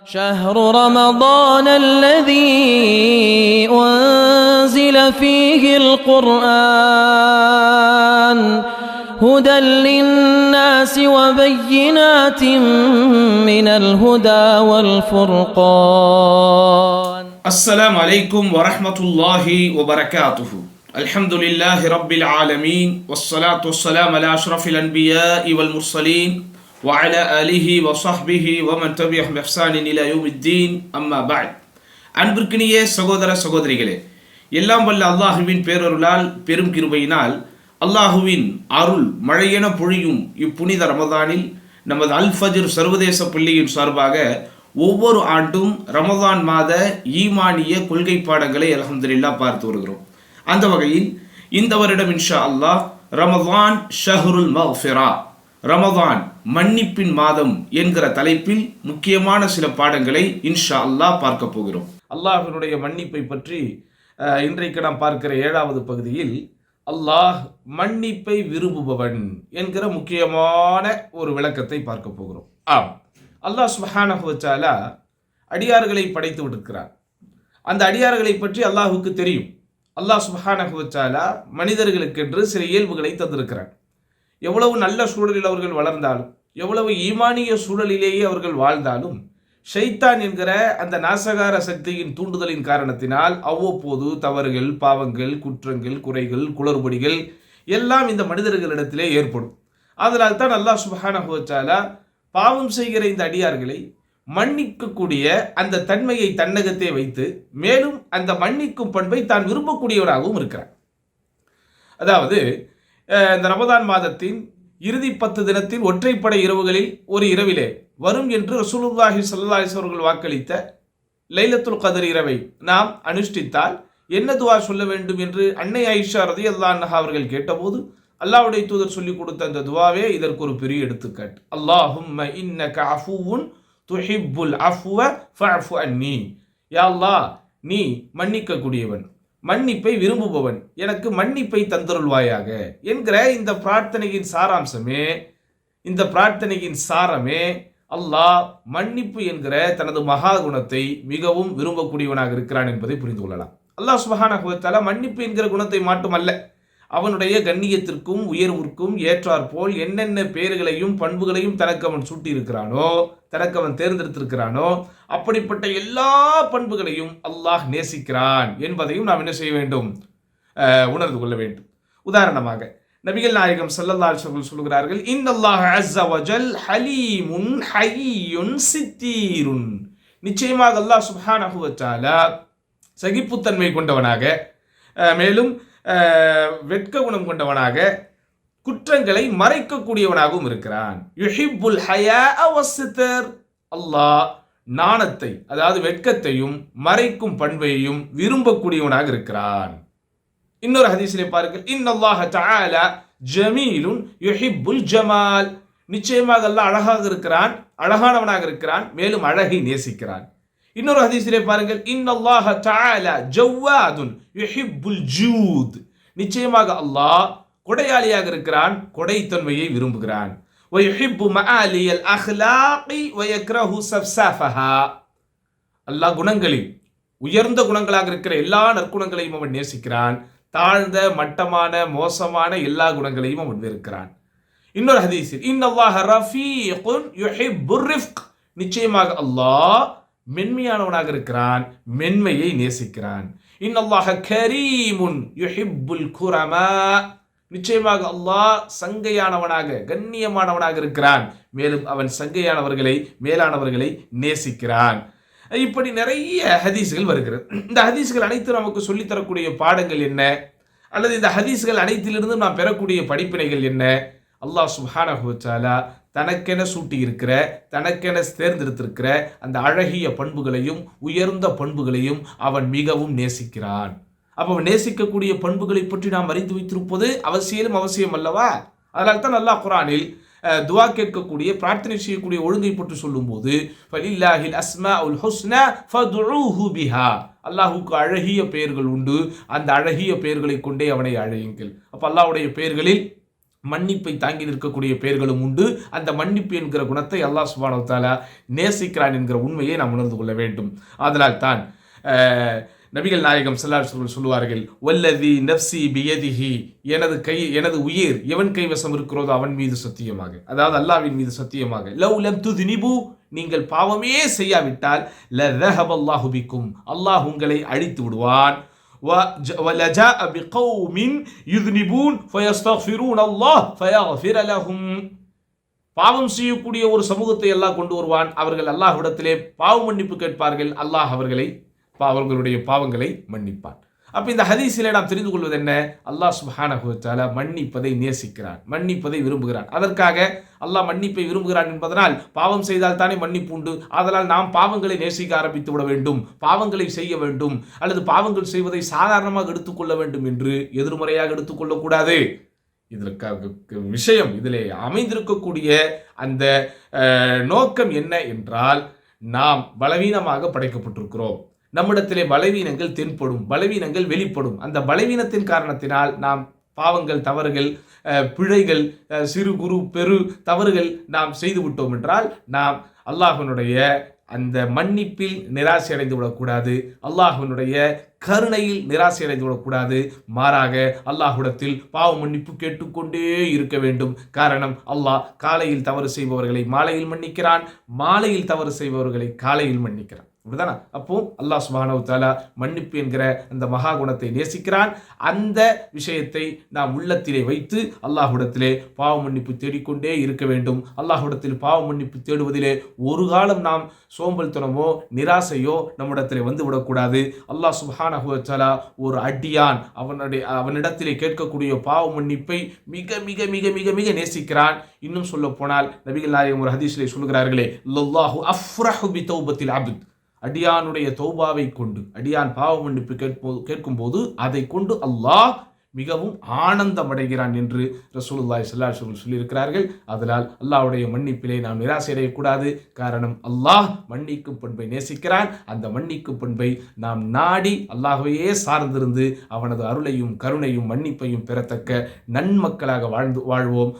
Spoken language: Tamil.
شهر رمضان الذي أنزل فيه القرآن هدى للناس وبينات من الهدى والفرقان. السلام عليكم ورحمة الله وبركاته. الحمد لله رب العالمين والصلاة والسلام على أشرف الأنبياء والمرسلين وعلى آله وصحبه ومن تبعهم بإحسان إلى يوم الدين أما بعد. அன்பிற்கினிய சகோதர சகோதரிகளே, எல்லாம் வல்ல அல்லாஹுவின் பேரருளால் பெரும் கிருபையினால் அல்லாஹுவின் அருள் மழையென பொழியும் இப்புனித ரமதானில் நமது அல் ஃபஜ்ர் சர்வதேச பள்ளியின் சார்பாக ஒவ்வொரு ஆண்டும் ரமதான் மாத ஈமானிய கொள்கை பாடங்களை அல்ஹம்துலில்லாஹ் பார்த்து வருகிறோம். அந்த வகையில் இந்த வருடம் இன்ஷா அல்லாஹ் ரமதான் ஷஹ்ருல் மக்ஃபிரா, ரமதான் மன்னிப்பின் மாதம் என்கிற தலைப்பில் முக்கியமான சில பாடங்களை இன்ஷா அல்லாஹ் பார்க்க போகிறோம். அல்லாஹ்வினுடைய மன்னிப்பை பற்றி இன்றைக்கு நாம் பார்க்கிற 7வது பகுதியில் அல்லாஹ் மன்னிப்பை விரும்புபவன் என்கிற முக்கியமான ஒரு விளக்கத்தை பார்க்க போகிறோம். ஆம், அல்லாஹ் சுப்ஹானஹு வ தஆலா அடியார்களை படைத்து விட்டிருக்கிறார். அந்த அடியார்களை பற்றி அல்லாஹுக்கு தெரியும். அல்லாஹ் சுப்ஹானஹு வ தஆலா மனிதர்களுக்கென்று சில இயல்புகளை தந்திருக்கிறார். எவ்வளவு நல்ல சூழலில் அவர்கள் வளர்ந்தாலும், எவ்வளவு ஈமானிய சூழலிலேயே அவர்கள் வாழ்ந்தாலும், ஷைத்தான் என்கிற அந்த நாசகார சக்தியின் தூண்டுதலின் காரணத்தினால் அவ்வப்போது தவறுகள், பாவங்கள், குற்றங்கள், குறைகள், குளறுபடிகள் எல்லாம் இந்த மனிதர்களிடத்திலே ஏற்படும். அதனால் தான் அல்லாஹ் சுப்ஹானஹு வ தஆலா பாவம் செய்கிற இந்த அடியார்களை மன்னிக்கக்கூடிய அந்த தன்மையை தன்னகத்தே வைத்து, மேலும் அந்த மன்னிக்கும் பண்பை தான் விரும்பக்கூடியவராகவும் இருக்கிறார். அதாவது இந்த ரமதான் மாதத்தின் இறுதி 10 தினத்தின் ஒற்றைப்படை இரவுகளில் ஒரு இரவிலே வரும் என்று ரசூலுல்லாஹி ஸல்லல்லாஹு அலைஹி வஸல்லம் வாக்களித்த லைலத்துல் கத்ர் இரவை நாம் அனுஷ்டித்தால் என்ன துஆ சொல்ல வேண்டும் என்று அன்னை ஆயிஷா ரலியல்லாஹு அன்ஹா அவர்கள் கேட்டபோது அல்லாஹ்வுடைய தூதர் சொல்லிக் கொடுத்த அந்த துஆவே இதற்கு ஒரு பெரிய எடுத்துக்காட்டு. அல்லாஹும்ம இன்னக அஃபுவுன் துஹிப்புல் அஃப்வ ஃபஅஃபு அன்னி. யா அல்லாஹ், நீ மன்னிக்க கூடியவன், மன்னிப்பை விரும்புபவன், எனக்கு மன்னிப்பை தந்தருள்வாயாக என்கிற இந்த பிரார்த்தனையின் சாரமே அல்லாஹ் மன்னிப்பு என்கிற தனது மகா குணத்தை மிகவும் விரும்பக்கூடியவனாக இருக்கிறான் என்பதை புரிந்து கொள்ளலாம். அல்லாஹ் சுப்ஹானஹு வ தஆலா மன்னிப்பு என்கிற குணத்தை மட்டுமல்ல, அவனுடைய கண்ணியத்திற்கும் உயர்விற்கும் ஏற்றாற்போல் என்னென்ன பெயர்களையும் பண்புகளையும் தனக்கு அவன் சூட்டியிருக்கிறானோ, தனக்கு அவன் தேர்ந்தெடுத்திருக்கிறானோ, அப்படிப்பட்ட எல்லா பண்புகளையும் அல்லாஹ் நேசிக்கிறான் என்பதையும் நாம் என்ன செய்ய வேண்டும்? உணர்ந்து கொள்ள வேண்டும். உதாரணமாக நபிகள் நாயகம் ஸல்லல்லாஹு அலைஹி வஸல்லம் சொல்கிறார்கள், இன்னல்லாஹ அஸ்ஸ வ ஜல் ஹலீமுன் ஹய்யுன் சித்தீருன். நிச்சயமாக அல்லாஹ் சுப்ஹானஹு வ தஆலா சகிப்புத்தன்மை கொண்டவனாக, மேலும் வெட்க குணம் கொண்டவனாக, குற்றங்களை மறைக்கக்கூடியவனாகவும் இருக்கிறான். யுஹிப்புல் ஹயாஅ வஸ்ஸித்ர். அல்லாஹ் நாணத்தை, அதாவது வெட்கத்தையும் மறைக்கும் பண்பையும் விரும்பக்கூடியவனாக இருக்கிறான். இன்னொரு ஹதீஸிலே பாருங்கள், இன்னல்லாஹ தஆலா ஜமீலுன் யுஹிப்புல் ஜமால். நிச்சயமாக அல்லாஹ் அழகாக இருக்கிறான், அழகானவனாக இருக்கிறான், மேலும் அழகை நேசிக்கிறான். இன்னொரு ஹதீஸிலே பாருங்கள், இன்னல்லாஹ தஆலா ஜவ்வாதுன் யுஹிப்புல் ஜூத். நிச்சயமாக அல்லாஹ் கொடையாளியாக இருக்கிறான், கொடைத்தன்மையை விரும்புகிறான். வயுஹிப்பு மஆலியல் அஹ்லாகி வயக்ரஹு சஃப்ஸாஃபஹா. அல்லாஹ் குணங்களில் உயர்ந்த குணங்களாக இருக்கிற எல்லா நற்குணங்களையும் அவன் நேசிக்கிறான், தாழ்ந்த மட்டமான மோசமான எல்லா குணங்களையும் அவன் வெறுக்கிறான். இன்னொரு ஹதீஸில், இன்னல்லாஹ ரஃபீகுன் யுஹிப்புர் ரிஃப்க். நிச்சயமாக அல்லாஹ் மென்மையானவனாக இருக்கிறான், மென்மையை நேசிக்கிறான். இன்னல்லாஹ கரீமுன் யுஹிப்புல் குரமா. நிச்சயமாக அல்லாஹ் சங்கையானவனாக, கண்ணியமானவனாக இருக்கிறான், மேலும் அவன் சங்கையானவர்களை, மேலானவர்களை நேசிக்கிறான். இப்படி நிறைய ஹதீஸ்கள் வருகிறது. இந்த ஹதீஸ்கள் அனைத்து நமக்கு சொல்லித்தரக்கூடிய பாடங்கள் என்ன, அல்லது இந்த ஹதீஸ்கள் அனைத்திலிருந்து நாம் பெறக்கூடிய படிப்பினைகள் என்ன? அல்லாஹ் சுப்ஹானஹு வ தஆலா தனக்கென சூட்டி இருக்கிற, தனக்கென தேர்ந்தெடுத்திருக்கிற அந்த அழகிய பண்புகளையும் உயர்ந்த பண்புகளையும் அவன் மிகவும் நேசிக்கிறான். அப்போ அவன் நேசிக்கக்கூடிய பண்புகளை பற்றி நாம் அறிந்து வைத்திருப்பது அவசியம் அல்லவா? அதனால் தான் அல்லாஹ் குர்ஆனில் துஆ கேட்கக்கூடிய, பிரார்த்தனை செய்யக்கூடிய ஒழுங்கை பற்றி சொல்லும்போது ஃபலில்லாஹில் அஸ்மாஉல் ஹுஸ்னா ஃபதுஊஹு பிஹா. அல்லாஹ்வுக்கு அழகிய பெயர்கள் உண்டு, அந்த அழகிய பெயர்களை கொண்டே அவனை அழையுங்கள். அப்போ அல்லாஹ்வுடைய பெயர்களில் மன்னிப்பை தாங்கி நிற்கக்கூடிய பெயர்களும் உண்டு. அந்த மன்னிப்பு என்கிற குணத்தை அல்லாஹ் சுப்ஹானஹு வ தஆலா நேசிக்கிறான் என்கிற உண்மையை நாம் உணர்ந்து கொள்ள வேண்டும். அதனால் தான் நபிகள் நாயகம் ஸல்லல்லாஹு அலைஹி வஸல்லம் சொல்லுவார்கள், வல்லதி நஃப்ஸி பியதிஹி, எனது உயிர் எவன் கைவசம் இருக்கிறதோ அவன் மீது சத்தியமாக, அதாவது அல்லாஹ்வின் மீது சத்தியமாக, லவ் லம் துذنبு, நீங்கள் பாவமே செய்யாவிட்டால் லذهبல்லாஹு பிக்கும், அல்லாஹ் உங்களை அழித்து விடுவான். وَلَجَاءَ بِقَوْمٍ يُذْنِبُونَ فَيَسْتَغْفِرُونَ اللَّهَ فَيَغْفِرَ لَهُمْ, பாவம் செய்யக்கூடிய ஒரு சமூகத்தை அல்லாஹ் கொண்டு வருவான். அவர்கள் அல்லாஹ்விடத்திலே பாவ மன்னிப்பு கேட்பார்கள். அல்லாஹ் அவர்களுடைய பாவங்களை மன்னிப்பான். அப்ப இந்த ஹதீஸிலே நாம் தெரிந்து கொள்வது என்ன? அல்லாஹ் சுப்ஹானஹு வ தஆலா மன்னிப்பதை நேசிக்கிறான், மன்னிப்பதை விரும்புகிறான். அதற்காக அல்லாஹ் மன்னிப்பை விரும்புகிறான் என்பதனால் பாவம் செய்தால் தானே மன்னிப்பு உண்டு. அதனால் நாம் பாவங்களை நேசிக்க ஆரம்பித்து விட வேண்டும், பாவங்களை செய்ய வேண்டும், அல்லது பாவங்கள் செய்வதை சாதாரணமாக எடுத்துக்கொள்ள வேண்டும் என்று எதிர்மறையாக எடுத்துக்கொள்ளக்கூடாது. இதற்காக விஷயம், இதிலே அமைந்திருக்கக்கூடிய அந்த நோக்கம் என்ன என்றால், நாம் பலவீனமாக படைக்கப்பட்டிருக்கிறோம். நம்மிடத்திலே பலவீனங்கள் தென்படும், பலவீனங்கள் வெளிப்படும். அந்த பலவீனத்தின் காரணத்தினால் நாம் பாவங்கள், தவறுகள், பிழைகள், சிறு குறு பெரு தவறுகள் நாம் செய்து விட்டோம் என்றால் நாம் அல்லாஹ்வினுடைய அந்த மன்னிப்பில் நிராசை அடைந்து விடக்கூடாது, அல்லாஹ்வினுடைய கருணையில் நிராசை அடைந்து விடக்கூடாது. மாறாக அல்லாஹ்விடத்தில் பாவ மன்னிப்பு கேட்டுக்கொண்டே இருக்க வேண்டும். காரணம், அல்லாஹ் காலையில் தவறு செய்பவர்களை மாலையில் மன்னிக்கிறான், மாலையில் தவறு செய்பவர்களை காலையில் மன்னிக்கிறான். அப்படிதானா? அப்போ அல்லாஹ் சுப்ஹானஹு வ தஆலா மன்னிப்பு என்கிற அந்த மகா குணத்தை நேசிக்கிறான். அந்த விஷயத்தை நாம் உள்ளத்திலே வைத்து அல்லாஹ்விடத்திலே பாவ மன்னிப்பு தேடிக்கொண்டே இருக்க வேண்டும். அல்லாஹ்விடத்தில் பாவ மன்னிப்பு தேடுவதிலே ஒரு காலம் நாம் சோம்பல்தனமோ நிராசையோ நம்மிடத்திலே வந்து விடக்கூடாது. அல்லாஹ் சுப்ஹானஹு வ தஆலா ஒரு அடியான் அவனிடத்திலே கேட்கக்கூடிய பாவ மன்னிப்பை மிக மிக மிக மிக மிக நேசிக்கிறான். இன்னும் சொல்ல போனால் நபிகள் நாயகம் ஒரு ஹதீஸிலே சொல்கிறார்களே, லல்லாஹு அஃப்ரஹு பி தௌபத்தில் அப்த், அடியானுடைய தௌபாவை கொண்டு, அடியான் பாவ மன்னிப்பு கேட்கும்போது அதை கொண்டு அல்லாஹ் மிகவும் ஆனந்தம் அடைகிறான் என்று ரசூலுல்லாஹி ஸல்லல்லாஹு அலைஹி வஸல்லம் சொல்லியிருக்கிறார்கள். அதனால் அல்லாஹ்வுடைய மன்னிப்பிலே நாம் நிராசை அடையக்கூடாது. காரணம், அல்லாஹ் மன்னிக்கும் பண்பை நேசிக்கிறான். அந்த மன்னிக்கும் பண்பை நாம் நாடி அல்லாஹ்வையே சார்ந்திருந்து அவனது அருளையும் கருணையும் மன்னிப்பையும் பெறத்தக்க நன்மக்களாக வாழ்வோம்.